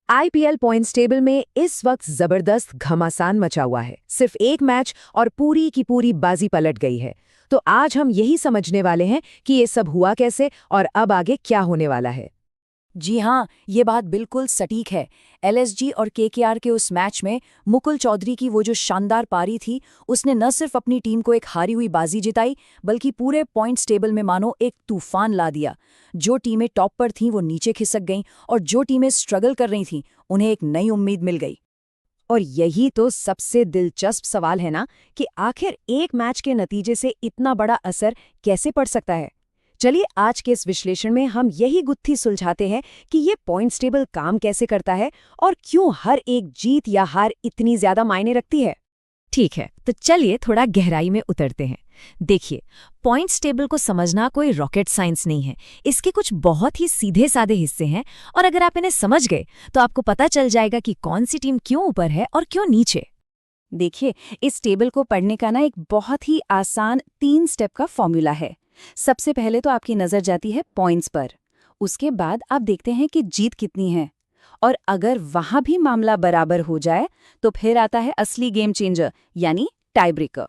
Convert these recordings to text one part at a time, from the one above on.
IPL points table में इस वक्त जबरदस्त घमासान मचा हुआ है। सिर्फ एक मैच और पूरी की पूरी बाजी पलट गई है। तो आज हम यही समझने वाले हैं कि ये सब हुआ कैसे और अब आगे क्या होने वाला है। जी हाँ, ये बात बिल्कुल सटीक है। एलएसजी और केकेआर के उस मैच में मुकुल चौधरी की वो जो शानदार पारी थी, उसने न सिर्फ अपनी टीम को एक हारी हुई बाजी जिताई, बल्कि पूरे पॉइंट्स टेबल में मानो एक तूफान ला दिया। जो टीमें टॉप पर थीं वो नीचे खिसक गईं और जो टीमें स्ट्रगल कर रही थीं उन्हें एक नई उम्मीद मिल गई। और यही तो सबसे दिलचस्प सवाल है ना, कि आखिर एक मैच के नतीजे से इतना बड़ा असर कैसे पड़ सकता है। चलिए आज के इस विश्लेषण में हम यही गुत्थी सुलझाते हैं कि ये पॉइंट्स टेबल काम कैसे करता है और क्यों हर एक जीत या हार इतनी ज्यादा मायने रखती है। ठीक है, तो चलिए थोड़ा गहराई में उतरते हैं। देखिए, पॉइंट्स टेबल को समझना कोई रॉकेट साइंस नहीं है। इसके कुछ बहुत ही सीधे साधे हिस्से हैं और अगर आप इन्हें समझ गए तो आपको पता चल जाएगा कि कौन सी टीम क्यों ऊपर है और क्यों नीचे। देखिए, इस टेबल को पढ़ने का एक बहुत ही आसान 3 स्टेप का फॉर्मूला है। सबसे पहले तो आपकी नज़र जाती है पॉइंट्स पर। उसके बाद आप देखते हैं कि जीत कितनी है, और अगर वहां भी मामला बराबर हो जाए तो फिर आता है असली गेम चेंजर, यानी टाई ब्रेकर।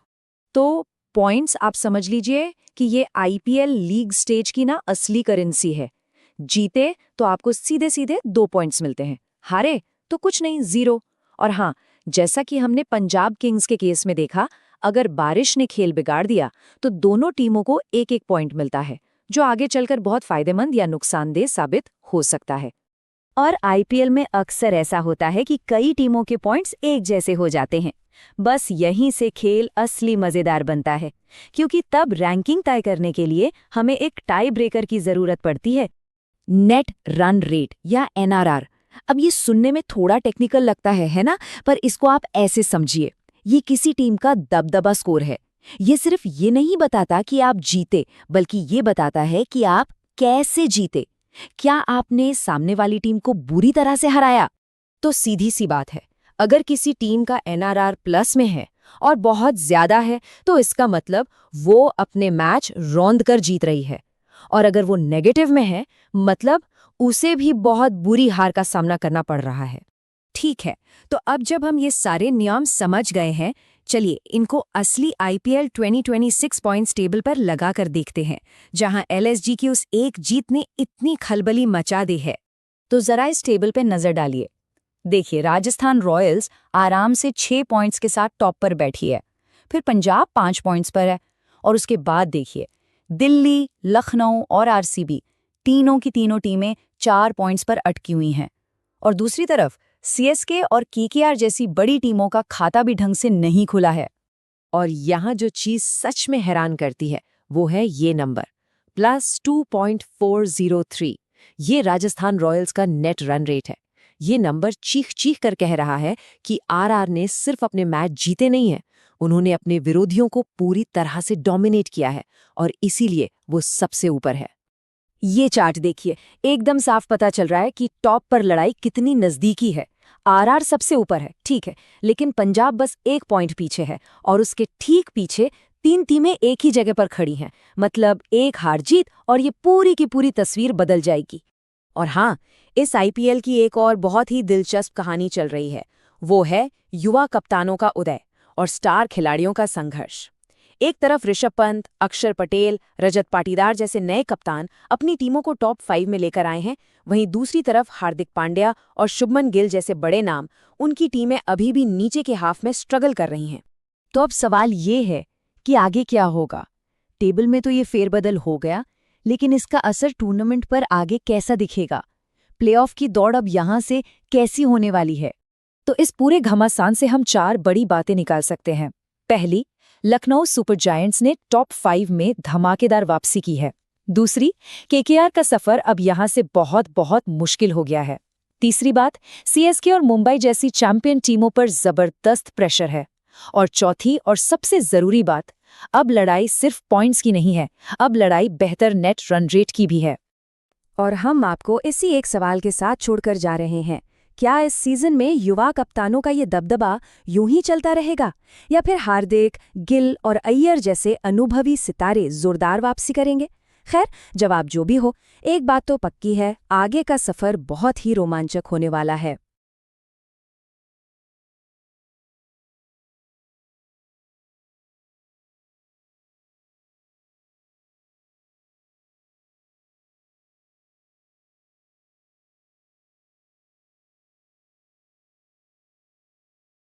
तो पॉइंट्स आप समझ लीजिए कि ये आईपीएल लीग स्टेज की ना असली करेंसी है। जीते तो आपको सीधे सीधे 2 पॉइंट्स मिलते हैं, हारे तो कुछ नहीं, 0। और हाँ, जैसा कि हमने पंजाब किंग्स के केस में देखा, अगर बारिश ने खेल बिगाड़ दिया तो दोनों टीमों को एक एक पॉइंट मिलता है, जो आगे चलकर बहुत फायदेमंद या नुकसानदेह साबित हो सकता है। और आईपीएल में अक्सर ऐसा होता है कि कई टीमों के पॉइंट्स एक जैसे हो जाते हैं। बस यहीं से खेल असली मजेदार बनता है, क्योंकि तब रैंकिंग तय करने के लिए हमें एक टाई ब्रेकर की जरूरत पड़ती है। नेट रन रेट या एनआरआर। अब ये सुनने में थोड़ा टेक्निकल लगता है ना, पर इसको आप ऐसे समझिए, ये किसी टीम का दबदबा स्कोर है। ये सिर्फ ये नहीं बताता कि आप जीते, बल्कि ये बताता है कि आप कैसे जीते। क्या आपने सामने वाली टीम को बुरी तरह से हराया? तो सीधी सी बात है, अगर किसी टीम का एनआरआर प्लस में है और बहुत ज्यादा है, तो इसका मतलब वो अपने मैच रौंद कर जीत रही है। और अगर वो नेगेटिव में है, मतलब उसे भी बहुत बुरी हार का सामना करना पड़ रहा है। ठीक है, तो अब जब हम ये सारे नियम समझ गए हैं, चलिए इनको असली आईपीएल 2026 पॉइंट्स टेबल पर लगाकर देखते हैं, जहां एलएसजी की उस एक जीत ने इतनी खलबली मचा दी है। तो जरा इस टेबल पे नजर डालिए। देखिए, राजस्थान रॉयल्स आराम से 6 पॉइंट्स के साथ टॉप पर बैठी है। फिर पंजाब 5 पॉइंट्स पर है, और उसके बाद देखिए दिल्ली, लखनऊ और आरसीबी, तीनों की तीनों टीमें 4 पॉइंट्स पर अटकी हुई हैं। और दूसरी तरफ सीएसके और केकेआर जैसी बड़ी टीमों का खाता भी ढंग से नहीं खुला है। और यहाँ जो चीज सच में हैरान करती है वो है ये नंबर +2.403। ये राजस्थान रॉयल्स का नेट रन रेट है। ये नंबर चीख चीख कर कह रहा है कि आरआर ने सिर्फ अपने मैच जीते नहीं हैं, उन्होंने अपने विरोधियों को पूरी तरह से डोमिनेट किया है, और इसीलिए वो सबसे ऊपर है। ये चार्ट देखिए, एकदम साफ पता चल रहा है कि टॉप पर लड़ाई कितनी नजदीकी है। आरआर सबसे ऊपर है, ठीक है, लेकिन पंजाब बस 1 पॉइंट पीछे है, और उसके ठीक पीछे 3 टीमें एक ही जगह पर खड़ी हैं। मतलब एक हार जीत और ये पूरी की पूरी तस्वीर बदल जाएगी। और हाँ, इस आईपीएल की एक और बहुत ही दिलचस्प कहानी चल रही है। वो है युवा कप्तानों का उदय और स्टार खिलाड़ियों का संघर्ष। एक तरफ ऋषभ पंत, अक्षर पटेल, रजत पाटीदार जैसे नए कप्तान अपनी टीमों को टॉप 5 में लेकर आए हैं, वहीं दूसरी तरफ हार्दिक पांड्या और शुभमन गिल जैसे बड़े नाम, उनकी टीमें अभी भी नीचे के हाफ में स्ट्रगल कर रही हैं। तो अब सवाल ये है कि आगे क्या होगा। टेबल में तो ये फेरबदल हो गया, लेकिन इसका असर टूर्नामेंट पर आगे कैसा दिखेगा? प्लेऑफ की दौड़ अब यहाँ से कैसी होने वाली है? तो इस पूरे घमासान से हम 4 बड़ी बातें निकाल सकते हैं। पहली, लखनऊ सुपर जायंट्स ने टॉप 5 में धमाकेदार वापसी की है। दूसरी, केकेआर का सफर अब यहाँ से बहुत बहुत मुश्किल हो गया है। तीसरी बात, सीएसके और मुंबई जैसी चैंपियन टीमों पर जबरदस्त प्रेशर है। और चौथी और सबसे जरूरी बात, अब लड़ाई सिर्फ पॉइंट्स की नहीं है, अब लड़ाई बेहतर नेट रन रेट की भी है। और हम आपको इसी एक सवाल के साथ छोड़कर जा रहे हैं, क्या इस सीजन में युवा कप्तानों का ये दबदबा यूं ही चलता रहेगा, या फिर हार्दिक, गिल और अय्यर जैसे अनुभवी सितारे जोरदार वापसी करेंगे? खैर, जवाब जो भी हो, एक बात तो पक्की है, आगे का सफर बहुत ही रोमांचक होने वाला है।